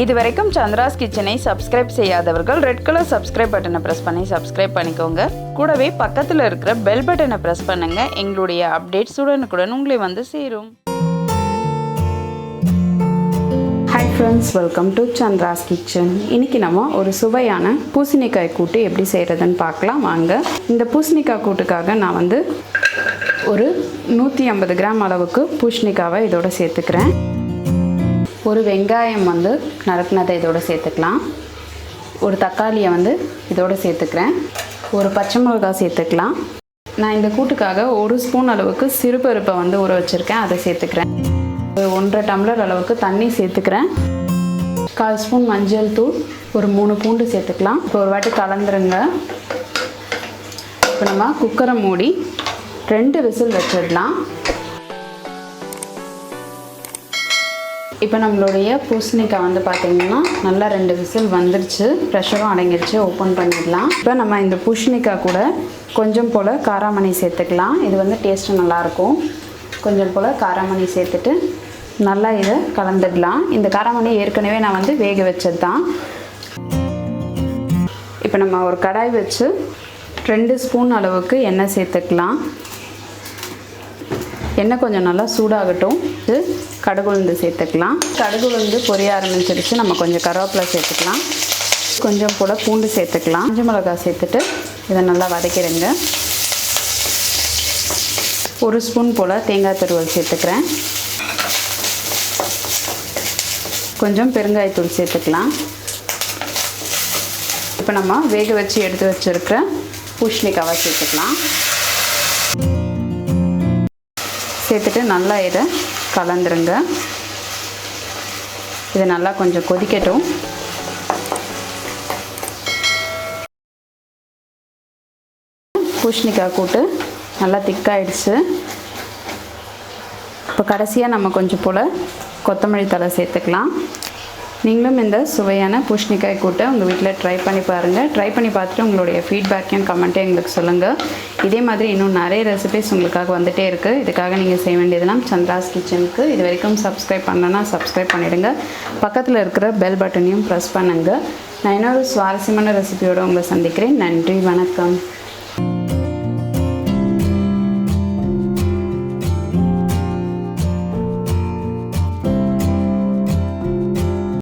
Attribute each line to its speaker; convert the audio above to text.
Speaker 1: இதுவரைக்கும் சந்திராஸ் கிச்சனை சப்ஸ்கிரைப் செய்யாதவர்கள் ரெட் கலர் சப்ஸ்கிரைப் பட்டனை ப்ரெஸ் பண்ணி சப்ஸ்கிரைப் பண்ணிக்கோங்க. கூடவே பக்கத்தில் இருக்கிற பெல் பட்டனை ப்ரெஸ் பண்ணுங்க. எங்களுடைய அப்டேட்ஸ் உடனுக்குடன் உங்களை வந்து சேரும். Hi friends, welcome to Chandra's kitchen. இன்றைக்கி நம்ம ஒரு சுவையான பூசணிக்காய் கூட்டு எப்படி செய்கிறதுன்னு பார்க்கலாம் வாங்க. இந்த பூசணிக்காய் கூட்டுக்காக நான் வந்து ஒரு 150 கிராம் அளவுக்கு பூசணிக்காவை இதோட சேர்த்துக்கிறேன். ஒரு வெங்காயம் வந்து நறுக்குனதை இதோட சேர்த்துக்கலாம். ஒரு தக்காளியை வந்து இதோட சேர்த்துக்கிறேன். ஒரு பச்சை மிளகாய் சேர்த்துக்கலாம். நான் இந்த கூட்டுக்காக 1 ஸ்பூன் அளவுக்கு சிறுபருப்பை வந்து ஊற வச்சுருக்கேன், அதை சேர்த்துக்கிறேன். ஒரு 1.5 டம்ளர் அளவுக்கு தண்ணி சேர்த்துக்கிறேன். 1/4 ஸ்பூன் மஞ்சள் தூள், ஒரு 3 பூண்டு சேர்த்துக்கலாம். இப்போ ஒரு வாட்டி கலந்துருங்க. இப்போ நம்ம குக்கரை மூடி 2 விசில் வச்சிடலாம். இப்போ நம்மளுடைய பூசணிக்காய் வந்து பார்த்திங்கன்னா நல்லா 2 விசில் வந்துருச்சு, ப்ரெஷரும் அடங்கிடுச்சு. ஓப்பன் பண்ணிடலாம். இப்போ நம்ம இந்த பூசணிக்காய் கூட கொஞ்சம் போல் காராமணி சேர்த்துக்கலாம். இது வந்து டேஸ்ட்டு நல்லாயிருக்கும். கொஞ்சம் போல் காராமணி சேர்த்துட்டு நல்லா இதை கலந்துடலாம். இந்த காராமணி ஏற்கனவே நான் வந்து வேக வச்சது தான். இப்போ நம்ம ஒரு கடாய் வச்சு 2 ஸ்பூன் அளவுக்கு எண்ணெய் சேர்த்துக்கலாம். எண்ணெய் கொஞ்சம் நல்லா சூடாகட்டும். கடுகு உளுந்து சேர்த்துக்கலாம். கடுகு உளுந்து பொரிய ஆரம்பிச்சிருச்சு. நம்ம கொஞ்சம் கருவேப்பிலை சேர்த்துக்கலாம். கொஞ்சம் போல் பூண்டு சேர்த்துக்கலாம். பச்சை மிளகாய் சேர்த்துட்டு இதை நல்லா வதக்கிடுங்க. 1 ஸ்பூன் போல் தேங்காய் துருவல் சேர்த்துக்கிறேன். கொஞ்சம் பெருங்காயத்தூள் சேர்த்துக்கலாம். இப்போ நம்ம வேக வச்சு எடுத்து வச்சுருக்கிற பூசணிக்காவை சேர்த்துக்கலாம். சேர்த்துட்டு நல்லா இதை கலந்துருங்க. இது நல்லா கொஞ்சம் கொதிக்கட்டும். பூசணிக்காய் கூட்டு நல்லா திக்காயிடுச்சு. இப்போ கடைசியாக நம்ம கொஞ்சம் போல் கொத்தமல்லி தழை சேர்த்துக்கலாம். நீங்களும் இந்த சுவையான பூசணிக்காய் கூட்டை உங்கள் வீட்டில் ட்ரை பண்ணி பாருங்கள். ட்ரை பண்ணி பார்த்துட்டு உங்களுடைய ஃபீட்பேக்கையும் கமெண்ட்டையும் எங்களுக்கு சொல்லுங்கள். இதே மாதிரி இன்னும் நிறைய ரெசிபிஸ் உங்களுக்காக வந்துகிட்டே இருக்குது. இதுக்காக நீங்கள் செய்ய வேண்டியதெல்லாம் சந்திராஸ் கிச்சனுக்கு இது வரைக்கும் சப்ஸ்கிரைப் பண்ணலன்னா சப்ஸ்கிரைப் பண்ணிவிடுங்க. பக்கத்தில் இருக்கிற பெல் பட்டனையும் ப்ரெஸ் பண்ணுங்கள். நான் இன்னொரு சுவாரஸ்யமான ரெசிபியோடு உங்களை சந்திக்கிறேன். நன்றி, வணக்கம்.